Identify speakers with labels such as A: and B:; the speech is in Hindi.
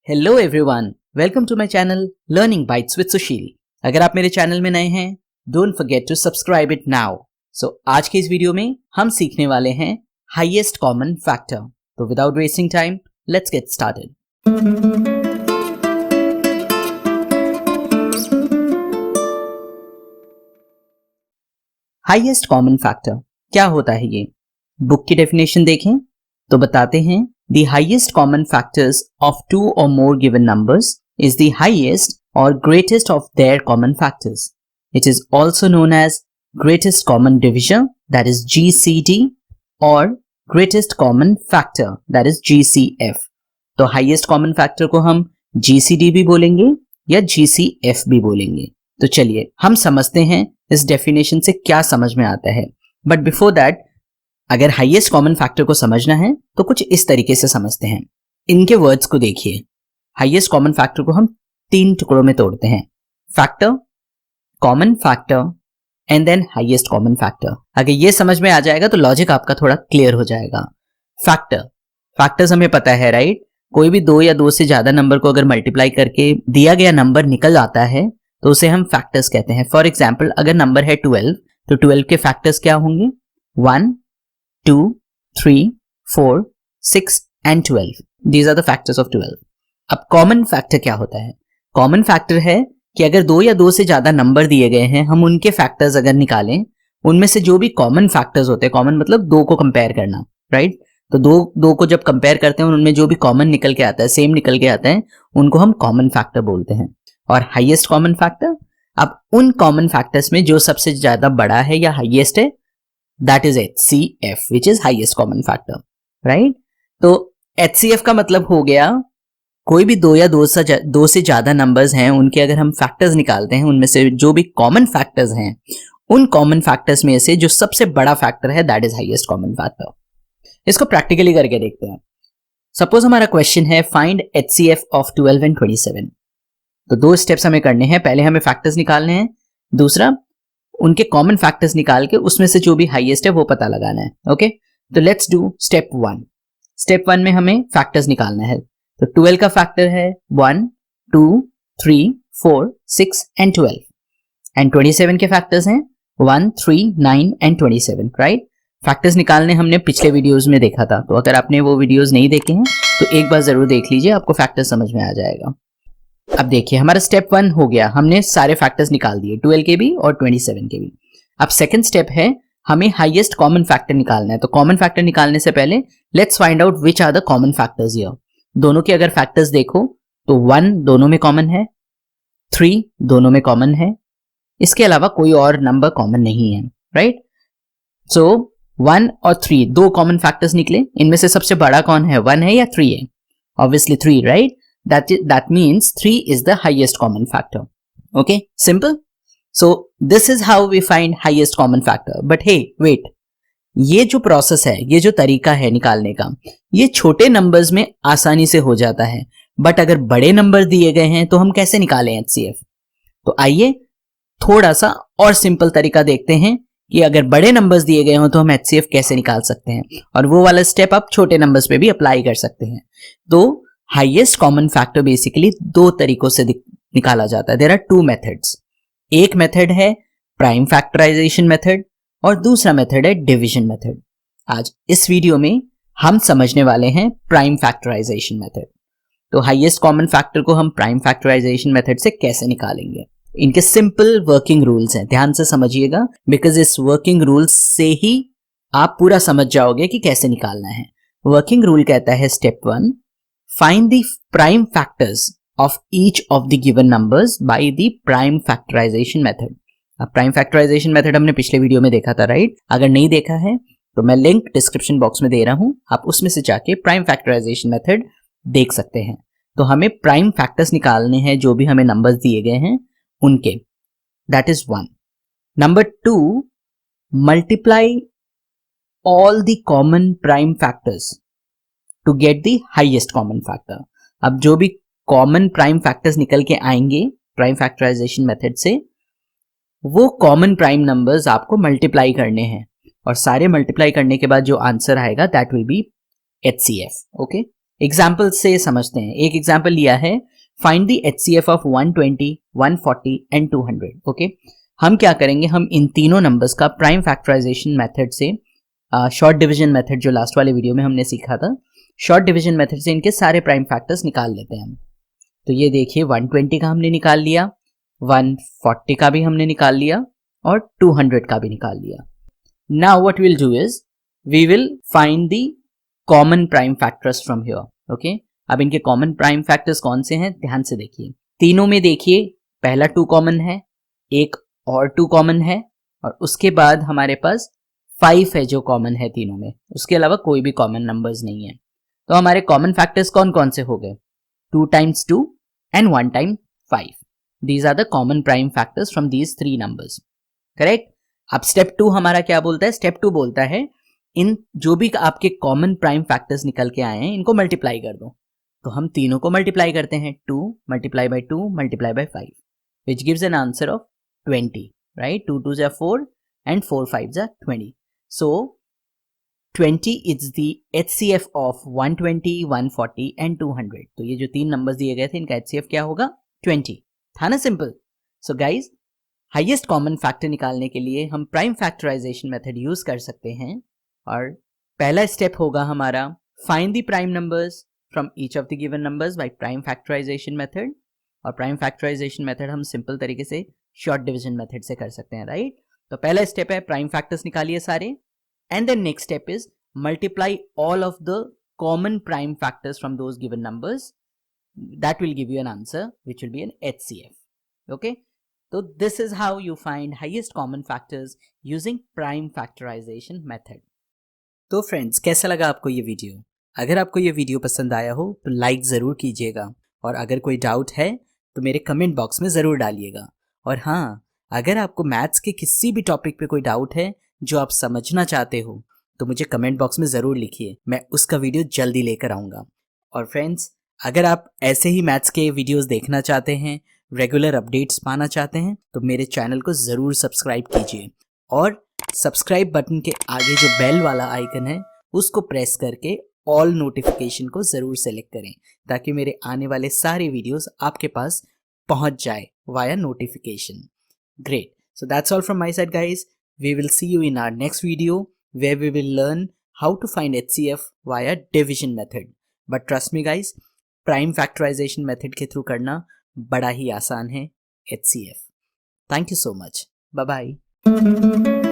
A: Hello everyone, welcome to my channel learning bytes with Sushil. अगर आप मेरे चैनल में नए हैं, don't forget to subscribe it now. So आज के इस वीडियो में हम सीखने वाले हैं हाईएस्ट कॉमन फैक्टर। तो without wasting time, let's get started. Highest common factor क्या होता है? ये बुक की डेफिनेशन देखें तो बताते हैं the highest common factors of two or more given numbers is the highest or greatest of their common factors. It is also known as greatest common divisor, that is GCD, or greatest common factor, that is GCF. तो highest common factor को हम GCD भी बोलेंगे या GCF भी बोलेंगे। तो चलिए हम समझते हैं इस डेफिनेशन से क्या समझ में आता है। बट बिफोर दैट, अगर हाईएस्ट कॉमन फैक्टर को समझना है तो कुछ इस तरीके से समझते हैं। इनके वर्ड्स को देखिए। हाईएस्ट कॉमन फैक्टर को हम 3 टुकड़ों में तोड़ते हैं, factor, common factor and then highest common factor. अगर ये समझ में आ जाएगा तो लॉजिक आपका थोड़ा क्लियर हो जाएगा। फैक्टर्स हमें पता है, राइट? कोई भी 2 या 2 से ज्यादा नंबर को अगर मल्टीप्लाई करके दिया गया नंबर निकल आता है तो उसे हम फैक्टर्स कहते हैं। फॉर एग्जाम्पल, अगर नंबर है 12 तो 12 के फैक्टर्स क्या होंगे? 1, 2, 3, 4, 6 and 12. These are the factors of 12. अब कॉमन फैक्टर क्या होता है? कॉमन फैक्टर है कि अगर 2 या 2 से ज्यादा नंबर दिए गए हैं, हम उनके फैक्टर्स अगर निकालें, उनमें से जो भी कॉमन फैक्टर्स होते हैं, कॉमन मतलब 2 को कंपेयर करना, राइट? तो 2 को जब कंपेयर करते हैं उनमें जो भी कॉमन निकल के आता है, सेम निकल के आता है, उनको हम कॉमन फैक्टर बोलते हैं। और हाईएस्ट कॉमन फैक्टर, अब उन कॉमन फैक्टर्स में जो सबसे ज्यादा बड़ा है या हाईएस्ट है, that is HCF, which is highest common factor, right? तो HCF का मतलब हो गया कोई भी 2 या 2 से ज्यादा नंबर्स हैं, उनके अगर हम फैक्टर्स निकालते हैं, उनमें से जो भी कॉमन फैक्टर्स हैं, उन कॉमन फैक्टर्स में से जो सबसे बड़ा फैक्टर है, that is highest common factor. इसको प्रैक्टिकली करके देखते हैं। सपोज हमारा क्वेश्चन है फाइंड HCF ऑफ 12 एंड 27। तो 2 स्टेप्स हमें करने हैं। पहले हमें फैक्टर्स निकालने हैं, दूसरा उनके कॉमन फैक्टर्स निकाल के उसमें से जो भी हाईएस्ट है वो पता लगाना है। ओके, तो लेट्स डू स्टेप 1। स्टेप 1 में हमें फैक्टर्स निकालना है। तो 12 का फैक्टर है 1, 2, 3, 4, 6 एंड 12 एंड 27 के फैक्टर्स हैं 1, 3, 9 एंड 27, राइट? फैक्टर्स निकालने हमने पिछले वीडियोस में देखा था, तो अगर आपने वो वीडियोस नहीं देखे हैं तो एक बार जरूर देख लीजिए, आपको फैक्टर समझ में आ जाएगा। अब देखिए हमारा स्टेप 1 हो गया, हमने सारे फैक्टर्स निकाल दिए, 12 के भी और 27 के भी। अब सेकंड स्टेप है हमें हाईएस्ट कॉमन फैक्टर निकालना है। तो कॉमन फैक्टर निकालने से पहले let's find out which are the common factors here. दोनों के अगर फैक्टर्स देखो तो 1 दोनों में कॉमन है, 3 दोनों में कॉमन है, इसके अलावा कोई और नंबर कॉमन नहीं है, राइट? सो 1 और 3 2 कॉमन फैक्टर्स निकले। इनमें से सबसे बड़ा कौन है, 1 है या 3 है? Obviously 3, right? That means 3 is the highest common factor. Okay, simple. So this is how we find highest common factor. But hey, wait. ये जो प्रोसेस है, ये जो तरीका है निकालने का, ये छोटे नंबर्स में आसानी से हो जाता है, बट अगर बड़े नंबर दिए गए हैं तो हम कैसे निकालें HCF? तो आइए थोड़ा सा और सिंपल तरीका देखते हैं कि अगर बड़े नंबर्स दिए गए हो तो हम HCF कैसे निकाल सकते हैं, और वो वाला स्टेप आप छोटे नंबर्स पे भी अप्लाई कर सकते हैं। तो हाईएस्ट कॉमन फैक्टर बेसिकली 2 तरीकों से निकाला जाता है। There are 2 methods. एक मेथड है प्राइम फैक्टराइजेशन मेथड और दूसरा मेथड है डिवीजन मेथड। आज इस वीडियो में हम समझने वाले हैं प्राइम फैक्टराइजेशन मेथड। तो हाईएस्ट कॉमन फैक्टर को हम प्राइम फैक्टराइजेशन मेथड से कैसे निकालेंगे, इनके सिंपल वर्किंग रूल्स हैं, ध्यान से समझिएगा, बिकॉज इस वर्किंग रूल्स से ही आप पूरा समझ जाओगे कि कैसे निकालना है। वर्किंग रूल कहता है step 1, find the prime factors of each of the given numbers by the prime factorization method. अब प्राइम फैक्टराइजेशन मेथड हमने पिछले वीडियो में देखा था, राइट? अगर नहीं देखा है तो मैं लिंक डिस्क्रिप्शन बॉक्स में दे रहा हूं, आप उसमें से जाके प्राइम फैक्टराइजेशन मेथड देख सकते हैं। तो हमें प्राइम फैक्टर्स निकालने हैं जो भी हमें नंबर्स दिए गए हैं उनके, that is 1। Number 2, multiply all the common prime factors to get the highest common factor. अब जो भी कॉमन प्राइम फैक्टर्स निकल के आएंगे प्राइम फैक्टराइजेशन मेथड से, वो कॉमन प्राइम नंबर्स आपको मल्टीप्लाई करने हैं, और सारे मल्टीप्लाई करने के बाद जो आंसर आएगा that will be HCF। Okay, example से समझते हैं। एक एग्जाम्पल लिया है, find the HCF of 120, 140 and 200। Okay, हम क्या करेंगे, हम इन तीनों नंबर्स का प्राइम फैक्टराइजेशन मेथड से, शॉर्ट डिवीजन मेथड जो लास्ट वाले वीडियो में हमने सीखा था, शॉर्ट डिवीजन मेथड से इनके सारे प्राइम फैक्टर्स निकाल लेते हैं हम। तो ये देखिए 120 का हमने निकाल लिया, 140 का भी हमने निकाल लिया और 200 का भी निकाल लिया। Now what will do is we will find the common prime factors from here. Okay, अब इनके कॉमन प्राइम फैक्टर्स कौन से हैं ध्यान से देखिए। तीनों में देखिए पहला 2 कॉमन है, एक और 2 कॉमन है, और उसके बाद हमारे पास 5 है जो कॉमन है तीनों में, उसके अलावा कोई भी कॉमन नंबर्स नहीं है। तो हमारे कॉमन फैक्टर्स कौन कौन से हो गए, 2 times 2 and 1 time 5. These are the common prime factors from these 3 numbers. Correct. अब स्टेप 2 हमारा क्या बोलता है, स्टेप 2 बोलता है इन जो भी आपके कॉमन प्राइम फैक्टर्स निकल के आए हैं इनको मल्टीप्लाई कर दो। तो हम तीनों को मल्टीप्लाई करते हैं, 2 multiply by 2 multiply by 5 which gives an answer of 20, right? 2 2s are 4 and 4 5s are 20. So 20 is the HCF of 120, 140 and 200. तो ये जो 3 नंबर्स दिए गए थे इनका HCF क्या होगा, 20 था ना, simple. So guys, highest common factor निकालने के लिए हम प्राइम फैक्टराइजेशन मेथड यूज कर सकते हैं, और पहला स्टेप होगा हमारा find the prime numbers from each of the given numbers by prime factorisation method. और प्राइम फैक्टराइजेशन मेथड हम सिंपल तरीके से शॉर्ट डिवीजन मेथड से कर सकते हैं, राइट। तो पहला स्टेप है प्राइम फैक्टर्स निकालिए सारे, and the next step is multiply all of the common prime factors from those given numbers. That will give you an answer which will be an HCF. Okay, so this is how you find highest common factors using prime factorization method. तो फ्रेंड्स, कैसा लगा आपको ये वीडियो? अगर आपको ये वीडियो पसंद आया हो तो लाइक ज़रूर कीजिएगा, और अगर कोई डाउट है तो मेरे कमेंट बॉक्स में ज़रूर डालिएगा। और हाँ, अगर आपको मैथ्स के किसी भी टॉपिक पे कोई डाउट है जो आप समझना चाहते हो तो मुझे कमेंट बॉक्स में ज़रूर लिखिए, मैं उसका वीडियो जल्दी लेकर आऊँगा। और फ्रेंड्स, अगर आप ऐसे ही मैथ्स के वीडियोस देखना चाहते हैं, रेगुलर अपडेट्स पाना चाहते हैं, तो मेरे चैनल को ज़रूर सब्सक्राइब कीजिए, और सब्सक्राइब बटन के आगे जो बेल वाला आइकन है उसको प्रेस करके ऑल नोटिफिकेशन को ज़रूर सेलेक्ट करें, ताकि मेरे आने वाले सारे वीडियोस आपके पास पहुंच जाए via notification. Great. So that's all from my side, guys. We will see you in our next video where we will learn how to find HCF via division method. But trust me guys, prime factorization method के through करना बड़ा ही आसान है HCF. Thank you so much. Bye bye.